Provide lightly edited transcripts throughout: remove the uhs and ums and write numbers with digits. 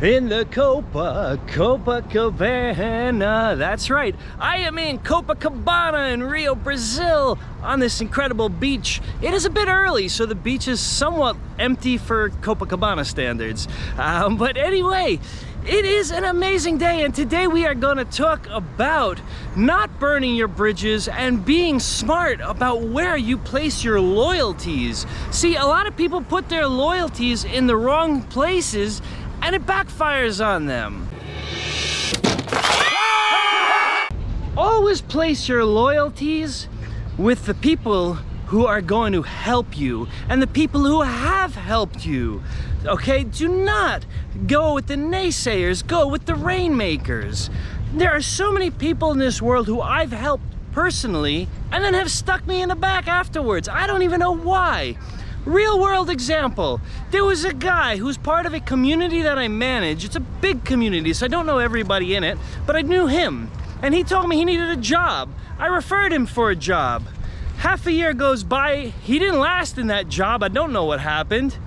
In the Copacabana. That's right, I am in Copacabana in Rio, Brazil, on this incredible beach. It is a bit early, so the beach is somewhat empty for Copacabana standards. But anyway, it is an amazing day, and today we are going to talk about not burning your bridges and being smart about where you place your loyalties. See, a lot of people put their loyalties in the wrong places, and it backfires on them. Always place your loyalties with the people who are going to help you and the people who have helped you. Okay, do not go with the naysayers, go with the rainmakers. There are so many people in this world who I've helped personally and then have stuck me in the back afterwards. I don't even know why. Real world example, there was a guy who's part of a community that I manage. It's a big community, so I don't know everybody in it, but I knew him. And he told me he needed a job. I referred him for a job. Half a year goes by, he didn't last in that job. I don't know what happened.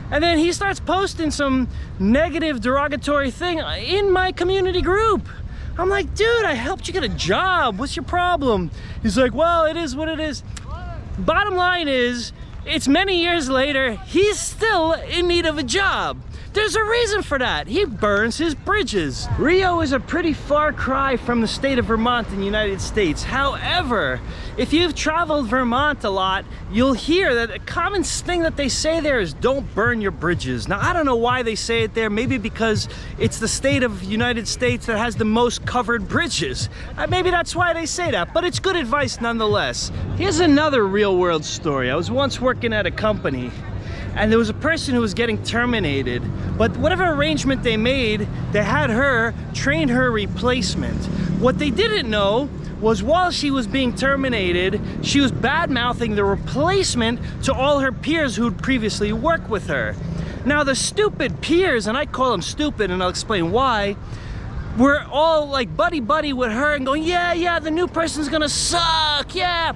And then he starts posting some negative, derogatory thing in my community group. I'm like, dude, I helped you get a job. What's your problem? He's like, well, it is what it is. Bottom line is, it's many years later, he's still in need of a job. There's a reason for that. He burns his bridges. Rio is a pretty far cry from the state of Vermont in the United States. However, if you've traveled Vermont a lot, you'll hear that a common thing that they say there is don't burn your bridges. Now, I don't know why they say it there. Maybe because it's the state of the United States that has the most covered bridges. Maybe that's why they say that, but it's good advice nonetheless. Here's another real world story. I was once working at a company, and there was a person who was getting terminated, but whatever arrangement they made, they had her train her replacement. What they didn't know was while she was being terminated, she was bad-mouthing the replacement to all her peers who'd previously worked with her. Now the stupid peers, and I call them stupid and I'll explain why, were all like buddy-buddy with her and going, yeah, the new person's gonna suck, yeah.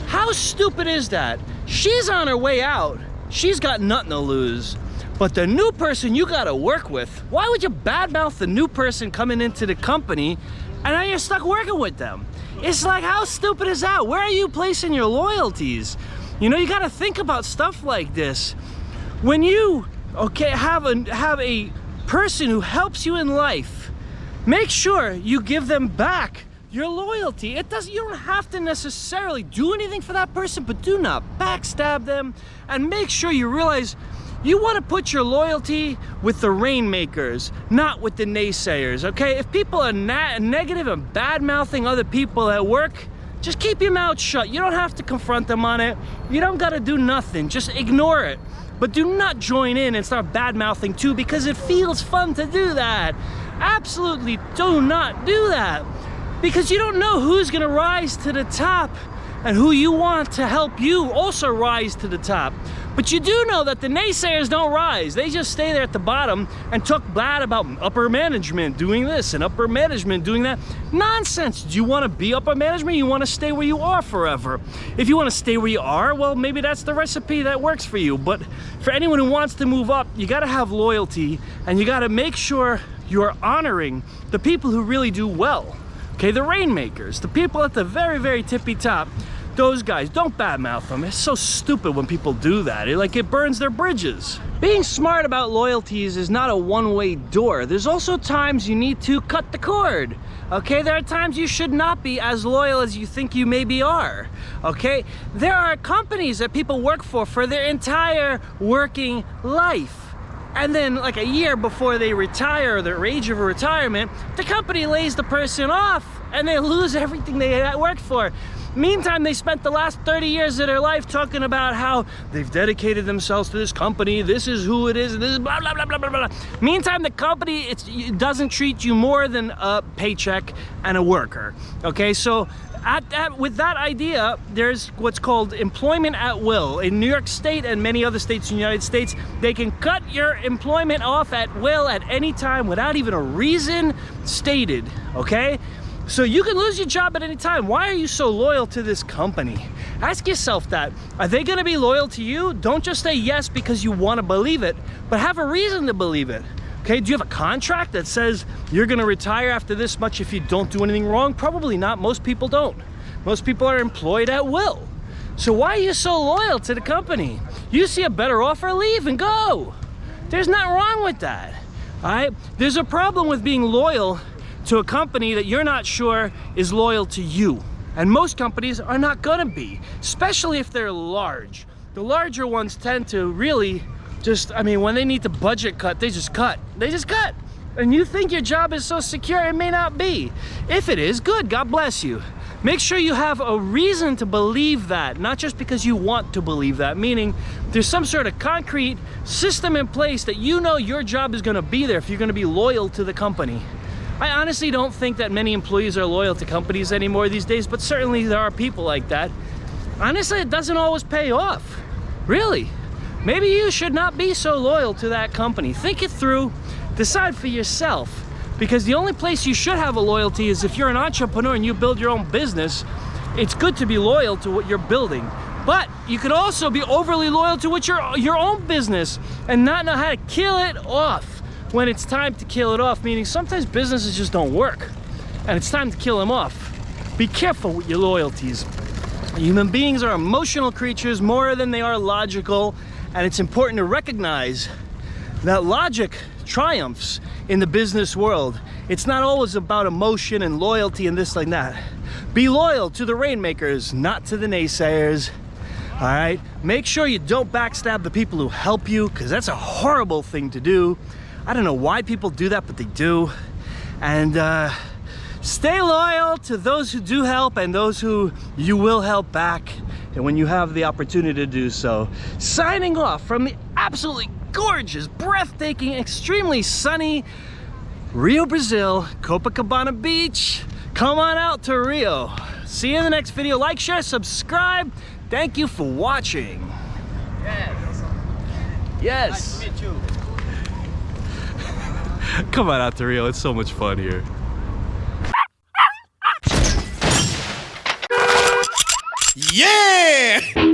How stupid is that? She's on her way out. She's got nothing to lose. But the new person you gotta work with, why would you badmouth the new person coming into the company and now you're stuck working with them? It's like, how stupid is that? Where are you placing your loyalties? You know, you gotta think about stuff like this. When you, have a person who helps you in life, make sure you give them back your loyalty. You don't have to necessarily do anything for that person, but do not backstab them, and make sure you realize you want to put your loyalty with the rainmakers, not with the naysayers, okay? If people are negative and bad-mouthing other people at work, just keep your mouth shut. You don't have to confront them on it. You don't gotta do nothing, just ignore it. But do not join in and start bad-mouthing too, because it feels fun to do that. Absolutely do not do that. Because you don't know who's gonna rise to the top and who you want to help you also rise to the top. But you do know that the naysayers don't rise. They just stay there at the bottom and talk bad about upper management doing this and upper management doing that. Nonsense. Do you want to be upper management? You want to stay where you are forever. If you want to stay where you are, well, maybe that's the recipe that works for you. But for anyone who wants to move up, you got to have loyalty, and you got to make sure you're honoring the people who really do well. Okay, the rainmakers, the people at the very, very tippy top, those guys, don't badmouth them. It's so stupid when people do that. It burns their bridges. Being smart about loyalties is not a one-way door. There's also times you need to cut the cord. Okay, there are times you should not be as loyal as you think you maybe are. Okay, there are companies that people work for their entire working life. And then like a year before they retire, or their age of retirement, the company lays the person off and they lose everything they worked for. Meantime, they spent the last 30 years of their life talking about how they've dedicated themselves to this company, this is who it is, this is blah, blah, blah, blah, blah, blah. Meantime, the company, it doesn't treat you more than a paycheck and a worker. Okay, so with that idea, there's what's called employment at will. In New York State and many other states in the United States, they can cut your employment off at will at any time without even a reason stated, okay? So you can lose your job at any time. Why are you so loyal to this company? Ask yourself that. Are they gonna be loyal to you? Don't just say yes because you wanna believe it, but have a reason to believe it. Okay, do you have a contract that says you're gonna retire after this much if you don't do anything wrong? Probably not. Most people don't. Most people are employed at will. So why are you so loyal to the company? You see a better offer, leave and go. There's nothing wrong with that, all right? There's a problem with being loyal to a company that you're not sure is loyal to you. And most companies are not gonna be, especially if they're large. The larger ones tend to really just, I mean, when they need to budget cut, they just cut. They just cut. And you think your job is so secure, it may not be. If it is, good, God bless you. Make sure you have a reason to believe that, not just because you want to believe that, meaning there's some sort of concrete system in place that you know your job is gonna be there if you're gonna be loyal to the company. I honestly don't think that many employees are loyal to companies anymore these days, but certainly there are people like that. Honestly, it doesn't always pay off, really. Maybe you should not be so loyal to that company. Think it through, decide for yourself. Because the only place you should have a loyalty is if you're an entrepreneur and you build your own business. It's good to be loyal to what you're building. But you could also be overly loyal to what your own business and not know how to kill it off when it's time to kill it off. Meaning sometimes businesses just don't work and it's time to kill them off. Be careful with your loyalties. Human beings are emotional creatures more than they are logical. And it's important to recognize that logic triumphs in the business world. It's not always about emotion and loyalty and this like that. Be loyal to the rainmakers, not to the naysayers. All right, make sure you don't backstab the people who help you, because that's a horrible thing to do. I don't know why people do that, but they do. And stay loyal to those who do help and those who you will help back, and when you have the opportunity to do so. Signing off from the absolutely gorgeous, breathtaking, extremely sunny Rio, Brazil, Copacabana Beach. Come on out to Rio. See you in the next video. Like, share, subscribe. Thank you for watching. Yes. Yes. Nice to meet you. Come on out to Rio. It's so much fun here. Yeah!